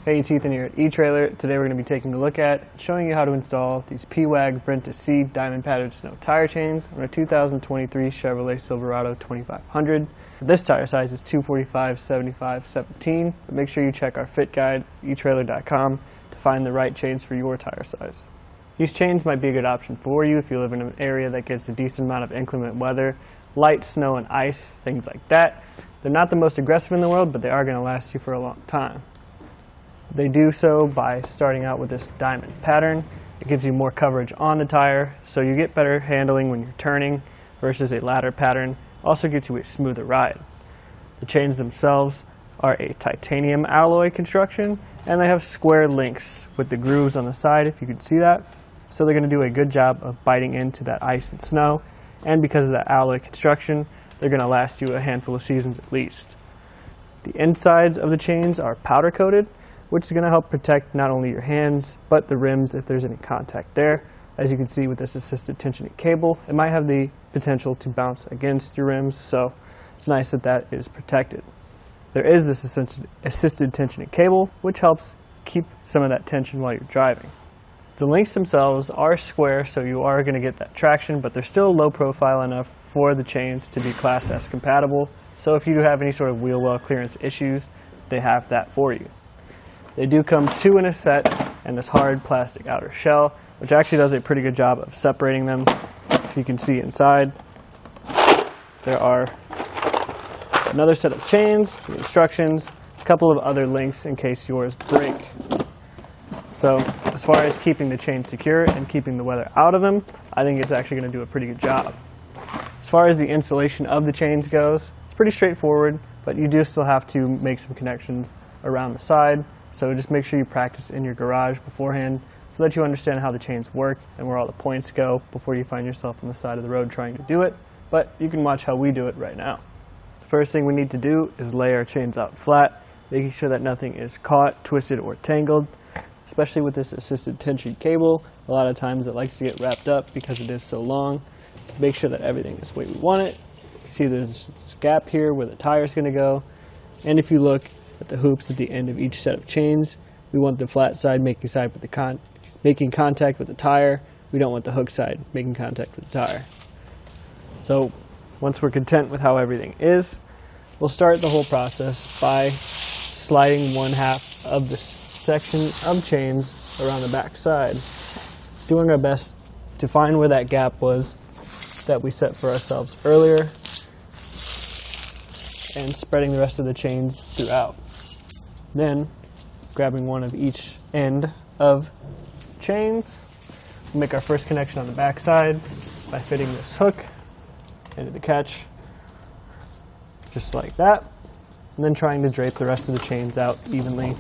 Hey, it's Ethan here at Etrailer. Today we're going to be taking a look at showing you how to install these Pewag Brenta C diamond patterned snow tire chains on a 2023 Chevrolet Silverado 2500. This tire size is 245/75/17, but make sure you check our fit guide, etrailer.com, to find the right chains for your tire size. These chains might be a good option for you if you live in an area that gets a decent amount of inclement weather, light snow and ice, things like that. They're not the most aggressive in the world, but they are going to last you for a long time. They do so by starting out with this diamond pattern. It gives you more coverage on the tire, so you get better handling when you're turning versus a ladder pattern. Also gets you a smoother ride. The chains themselves are a titanium alloy construction, and they have square links with the grooves on the side, if you can see that. So they're going to do a good job of biting into that ice and snow, and because of that alloy construction, they're going to last you a handful of seasons at least. The insides of the chains are powder coated, which is going to help protect not only your hands, but the rims if there's any contact there. As you can see with this assisted tensioning cable, it might have the potential to bounce against your rims, so it's nice that that is protected. There is this assisted tensioning cable, which helps keep some of that tension while you're driving. The links themselves are square, so you are going to get that traction, but they're still low profile enough for the chains to be Class S compatible, so if you do have any sort of wheel well clearance issues, they have that for you. They do come two in a set, and this hard plastic outer shell, which actually does a pretty good job of separating them. If you can see inside, there are another set of chains, the instructions, a couple of other links in case yours break. So as far as keeping the chain secure and keeping the weather out of them, I think it's actually going to do a pretty good job. As far as the installation of the chains goes, it's pretty straightforward, but you do still have to make some connections around the side. So just make sure you practice in your garage beforehand so that you understand how the chains work and where all the points go before you find yourself on the side of the road trying to do it. But you can watch how we do it right now. The first thing we need to do is lay our chains out flat, making sure that nothing is caught, twisted, or tangled. Especially with this assisted tension cable, a lot of times it likes to get wrapped up because it is so long. Make sure that everything is the way we want it. You see there's this gap here where the tire is going to go. And if you look at the hoops at the end of each set of chains, we want the flat side making contact with the tire. We don't want the hook side making contact with the tire. So once we're content with how everything is, we'll start the whole process by sliding one half of the section of chains around the back side, doing our best to find where that gap was that we set for ourselves earlier, and spreading the rest of the chains throughout. Then, grabbing one of each end of chains, we'll make our first connection on the back side by fitting this hook into the catch, just like that, and then trying to drape the rest of the chains out evenly.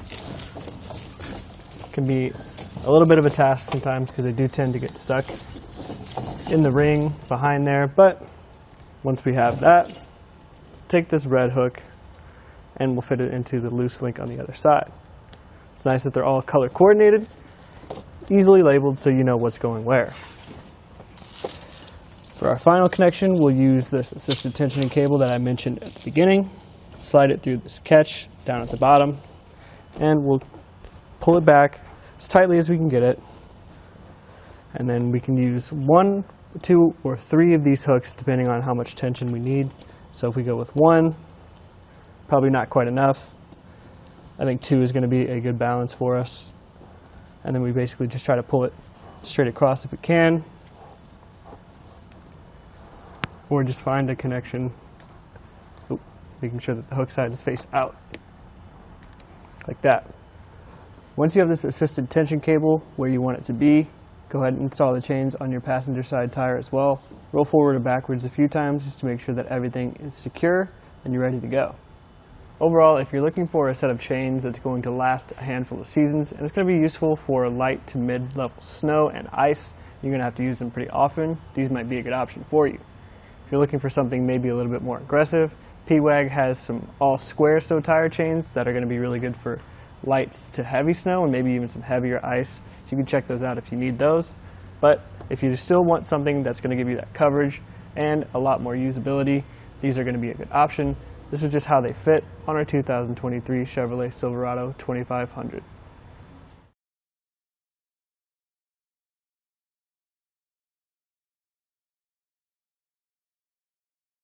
It can be a little bit of a task sometimes because they do tend to get stuck in the ring behind there, but once we have that, take this red hook and we'll fit it into the loose link on the other side. It's nice that they're all color coordinated, easily labeled so you know what's going where. For our final connection, we'll use this assisted tensioning cable that I mentioned at the beginning, slide it through this catch down at the bottom, and we'll pull it back as tightly as we can get it. And then we can use 1, 2, or 3 of these hooks depending on how much tension we need. So if we go with 1, probably not quite enough. I think 2 is going to be a good balance for us. And then we basically just try to pull it straight across if we can. Or just find a connection, making sure that the hook side is face out, like that. Once you have this assisted tension cable where you want it to be, go ahead and install the chains on your passenger side tire as well. Roll forward and backwards a few times just to make sure that everything is secure and you're ready to go. Overall, if you're looking for a set of chains that's going to last a handful of seasons, and it's going to be useful for light to mid-level snow and ice, you're going to have to use them pretty often, these might be a good option for you. If you're looking for something maybe a little bit more aggressive, Pewag has some all-square snow tire chains that are going to be really good for light to heavy snow and maybe even some heavier ice, so you can check those out if you need those. But if you still want something that's going to give you that coverage and a lot more usability, these are going to be a good option. This is just how they fit on our 2023 Chevrolet Silverado 2500.